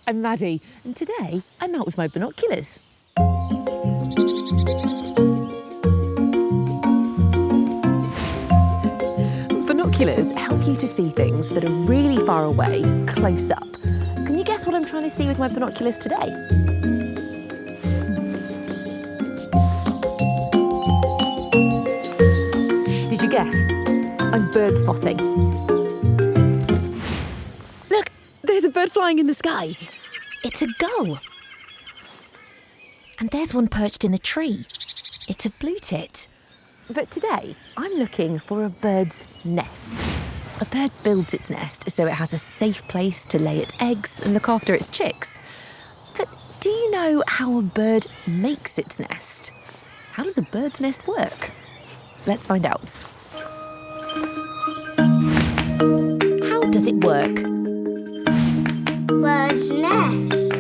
I'm Maddie, and today I'm out with my binoculars. Binoculars help you to see things that are really far away, close up. Can you guess what I'm trying to see with my binoculars today? Did you guess? I'm bird spotting. Look, there's a bird flying in the sky. It's a gull. And there's one perched in the tree. It's a blue tit. But today, I'm looking for a bird's nest. A bird builds its nest so it has a safe place to lay its eggs and look after its chicks. But do you know how a bird makes its nest? How does a bird's nest work? Let's find out. How does it work? Bird's nest.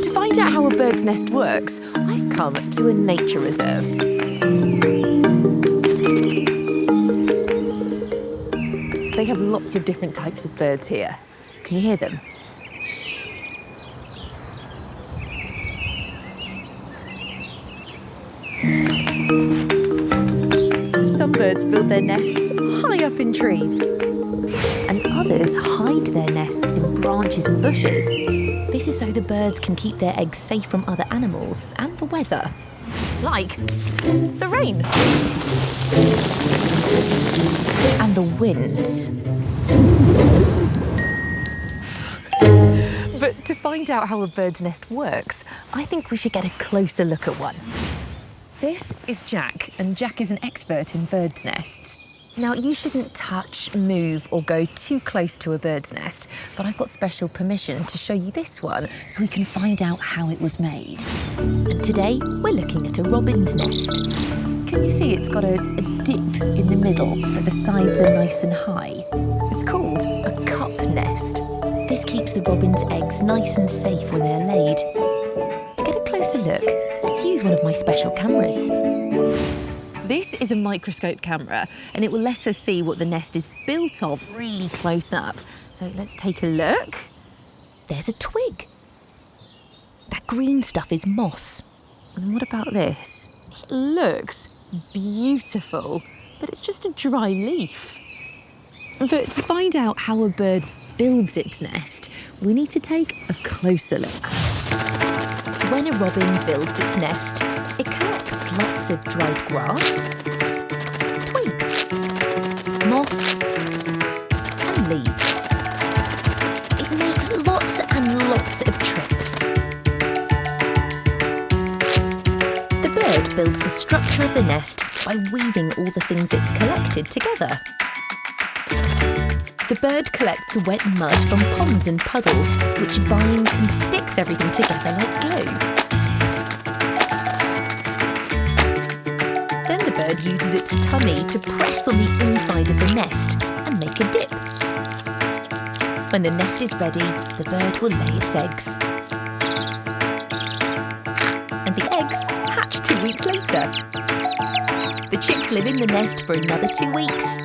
To find out how a bird's nest works, I've come to a nature reserve. They have lots of different types of birds here. Can you hear them? Some birds build their nests high up in trees, and others hide their nests in branches and bushes. This is so the birds can keep their eggs safe from other animals and the weather. Like the rain And the wind. But to find out how a bird's nest works, I think we should get a closer look at one. This is Jack, and Jack is an expert in birds' nests. Now, you shouldn't touch, move, or go too close to a bird's nest, but I've got special permission to show you this one so we can find out how it was made. And today, we're looking at a robin's nest. Can you see it's got a dip in the middle, but the sides are nice and high? It's called a cup nest. This keeps the robin's eggs nice and safe when they're laid. To get a closer look, let's use one of my special cameras. This is a microscope camera, and it will let us see what the nest is built of really close up. So let's take a look. There's a twig. That green stuff is moss. And what about this? It looks beautiful, but it's just a dry leaf. But to find out how a bird builds its nest, we need to take a closer look. When a robin builds its nest, it collects lots of dried grass, twigs, moss, and leaves. It makes lots and lots of trips. The bird builds the structure of the nest by weaving all the things it's collected together. The bird collects wet mud from ponds and puddles, which binds and sticks everything together like glue. Then the bird uses its tummy to press on the inside of the nest and make a dip. When the nest is ready, the bird will lay its eggs. And the eggs hatch 2 weeks later. The chicks live in the nest for another 2 weeks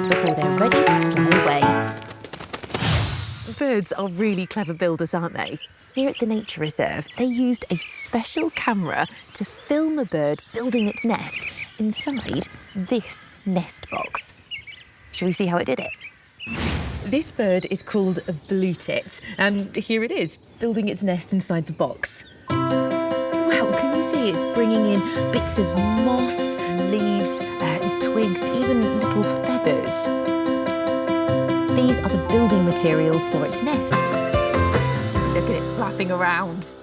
before they're ready to fly away. Birds are really clever builders, aren't they? Here at the Nature Reserve, they used a special camera to film a bird building its nest inside this nest box. Shall we see how it did it? This bird is called a blue tit, and here it is, building its nest inside the box. Wow, can you see it's bringing in bits of moss, leaves, twigs, even little feathers. These are the building materials for its nest. Look at it flapping around.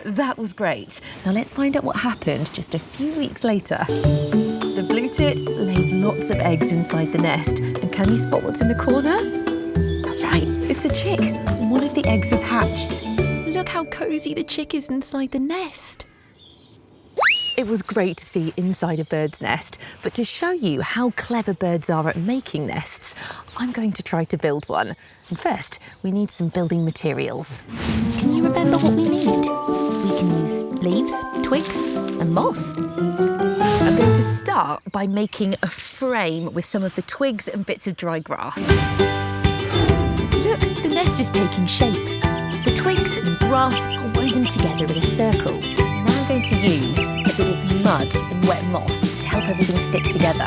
That was great. Now let's find out what happened just a few weeks later. The blue tit laid lots of eggs inside the nest. And can you spot what's in the corner? That's right, it's a chick. One of the eggs has hatched. Look how cosy the chick is inside the nest. It was great to see inside a bird's nest, but to show you how clever birds are at making nests, I'm going to try to build one. And first, we need some building materials. Can you remember what we need? We can use leaves, twigs, and moss. I'm going to start by making a frame with some of the twigs and bits of dry grass. Look, The nest is taking shape. The twigs and grass are woven together in a circle. Now I'm going to use a bit of mud and wet moss to help everything stick together.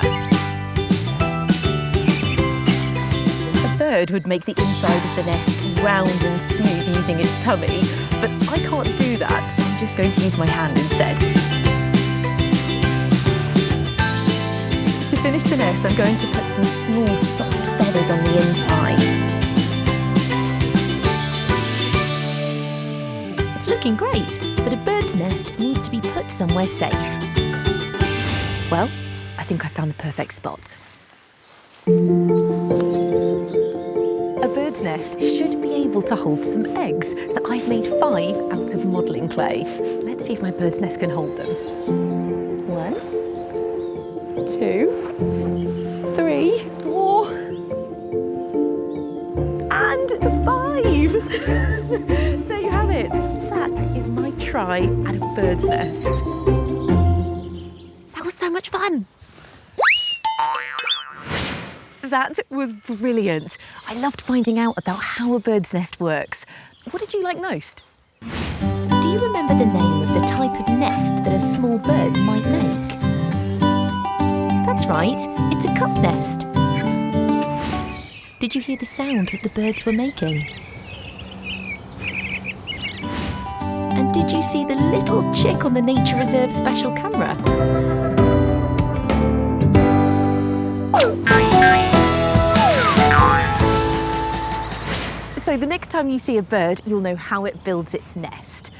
A bird would make the inside of the nest round and smooth using its tummy, but I can't do that, so I'm just going to use my hand instead. To finish the nest, I'm going to put some small, soft feathers on the inside. It's looking great, but a bird's nest needs to be put somewhere safe. Well, I think I found the perfect spot. A bird's nest should be able to hold some eggs, so I've made 5 out of modelling clay. Let's see if my bird's nest can hold them. 1, 2, 3, 4, and 5! There you have it. That is my try at a bird's nest. That was so much fun. That was brilliant. I loved finding out about how a bird's nest works. What did you like most? Do you remember the name of the type of nest that a small bird might make? That's right, it's a cup nest. Did you hear the sound that the birds were making? And did you see the little chick on the Nature Reserve special camera? So the next time you see a bird, you'll know how it builds its nest.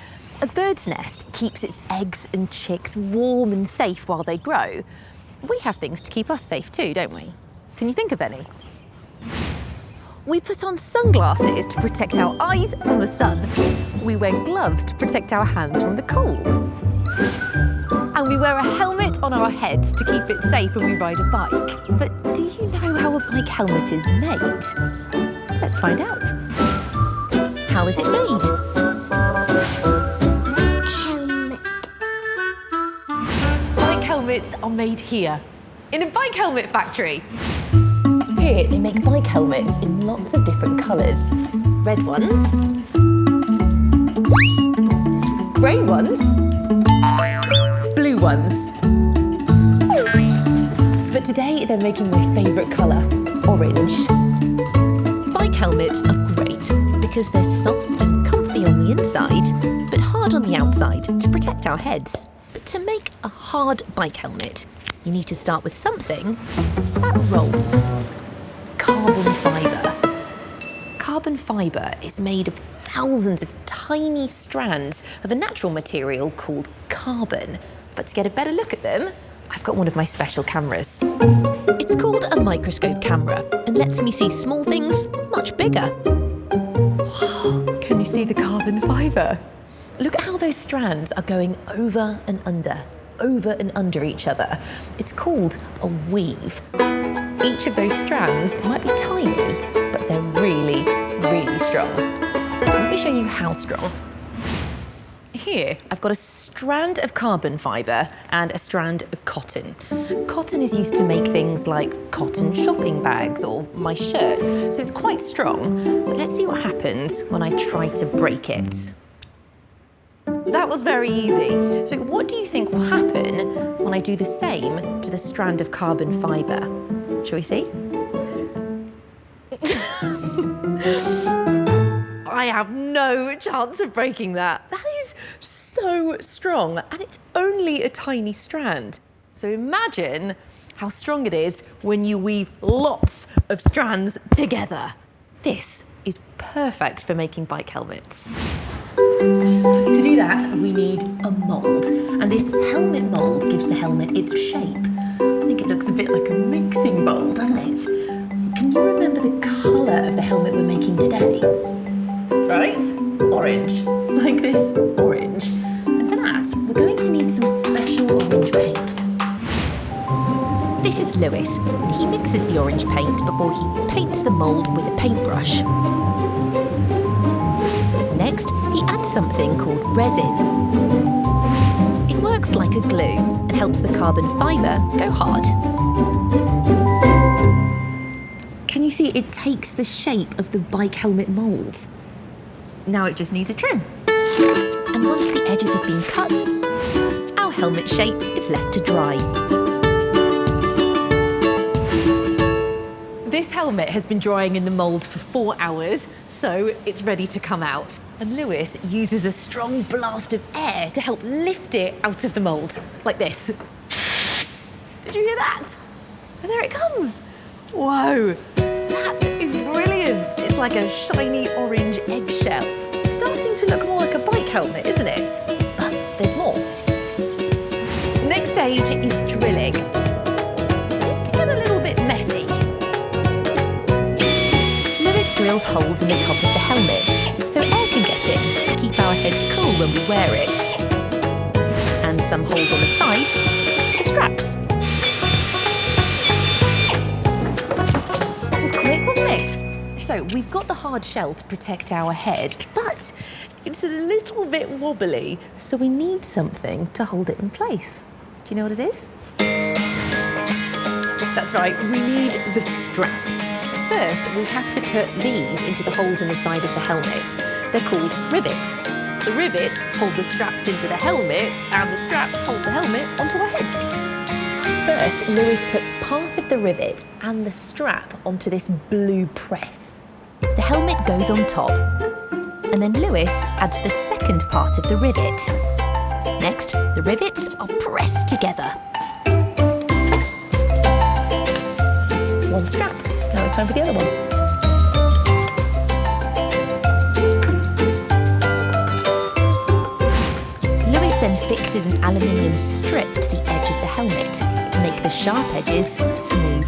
A bird's nest keeps its eggs and chicks warm and safe while they grow. We have things to keep us safe too, don't we? Can you think of any? We put on sunglasses to protect our eyes from the sun. We wear gloves to protect our hands from the cold. And we wear a helmet on our heads to keep it safe when we ride a bike. But do you know how a bike helmet is made? Let's find out. How is it made? Helmet. Bike helmets are made here, in a bike helmet factory. Here they make bike helmets in lots of different colours. Red ones, grey ones, blue ones. But today they're making my favourite colour, orange. Bike helmets are great because they're soft and comfy on the inside, but hard on the outside to protect our heads. But to make a hard bike helmet, you need to start with something that rolls. Carbon fibre. Carbon fibre is made of thousands of tiny strands of a natural material called carbon. But to get a better look at them, I've got one of my special cameras. It's called a microscope camera and lets me see small things much bigger. Wow, can you see the carbon fibre? Look at how those strands are going over and under each other. It's called a weave. Each of those strands might be tiny, but they're really, really strong. Let me show you how strong. Here, I've got a strand of carbon fibre and a strand of cotton. Cotton is used to make things like cotton shopping bags or my shirt, so it's quite strong. But let's see what happens when I try to break it. That was very easy. So what do you think will happen when I do the same to the strand of carbon fibre? Shall we see? I have no chance of breaking that. That is so strong, and it's only a tiny strand. So imagine how strong it is when you weave lots of strands together. This is perfect for making bike helmets. To do that, we need a mould, and this helmet mould gives the helmet its shape. I think it looks a bit like a mixing bowl, doesn't it? Can you remember the colour of the helmet we're making today? That's right, orange, like this orange. And for that, we're going to need some special orange paint. This is Lewis. He mixes the orange paint before he paints the mould with a paintbrush. Next, he adds something called resin. It works like a glue and helps the carbon fibre go hard. Can you see, it takes the shape of the bike helmet mould. Now it just needs a trim. And once the edges have been cut, our helmet shape is left to dry. This helmet has been drying in the mould for 4 hours, so it's ready to come out. And Lewis uses a strong blast of air to help lift it out of the mould, like this. Did you hear that? And there it comes. Whoa, that is brilliant. It's like a shiny orange eggshell. It's starting to look more like a bike helmet, isn't it? But there's more. Next stage is drilling. This can get a little bit messy. Lewis drills holes in the top of the helmet so air can get in to keep our head cool when we wear it. And some holes on the side for the straps. That was quick, wasn't it? So we've got the hard shell to protect our head, but it's a little bit wobbly, so we need something to hold it in place. Do you know what it is? That's right, we need the straps. First, we have to put these into the holes in the side of the helmet. They're called rivets. The rivets hold the straps into the helmet, and the straps hold the helmet onto our head. First, Lewis puts part of the rivet and the strap onto this blue press. The helmet goes on top, and then Lewis adds the second part of the rivet. Next, the rivets are pressed together. One strap. Now it's time for the other one. Lewis then fixes an aluminium strip to the edge of the helmet to make the sharp edges smooth.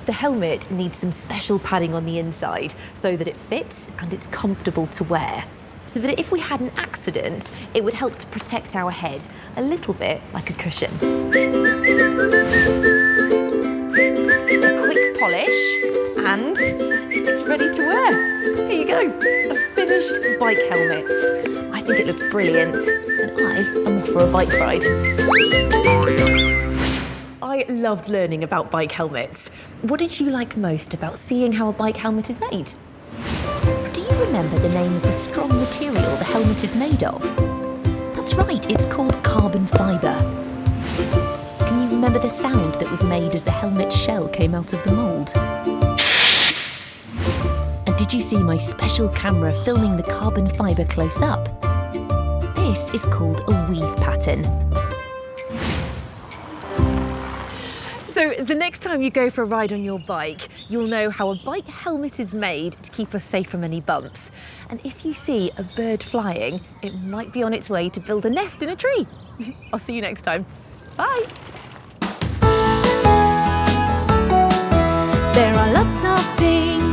The helmet needs some special padding on the inside so that it fits and it's comfortable to wear. So that if we had an accident, it would help to protect our head a little bit like a cushion. A quick polish, and it's ready to wear. Here you go, a finished bike helmet. I think it looks brilliant, and I am off for a bike ride. I loved learning about bike helmets. What did you like most about seeing how a bike helmet is made? Do you remember the name of the strong material the helmet is made of? That's right, it's called carbon fibre. Can you remember the sound that was made as the helmet shell came out of the mould? And did you see my special camera filming the carbon fibre close up? This is called a weave pattern. So the next time you go for a ride on your bike, you'll know how a bike helmet is made to keep us safe from any bumps. And if you see a bird flying, it might be on its way to build a nest in a tree. I'll see you next time. Bye. There are lots of things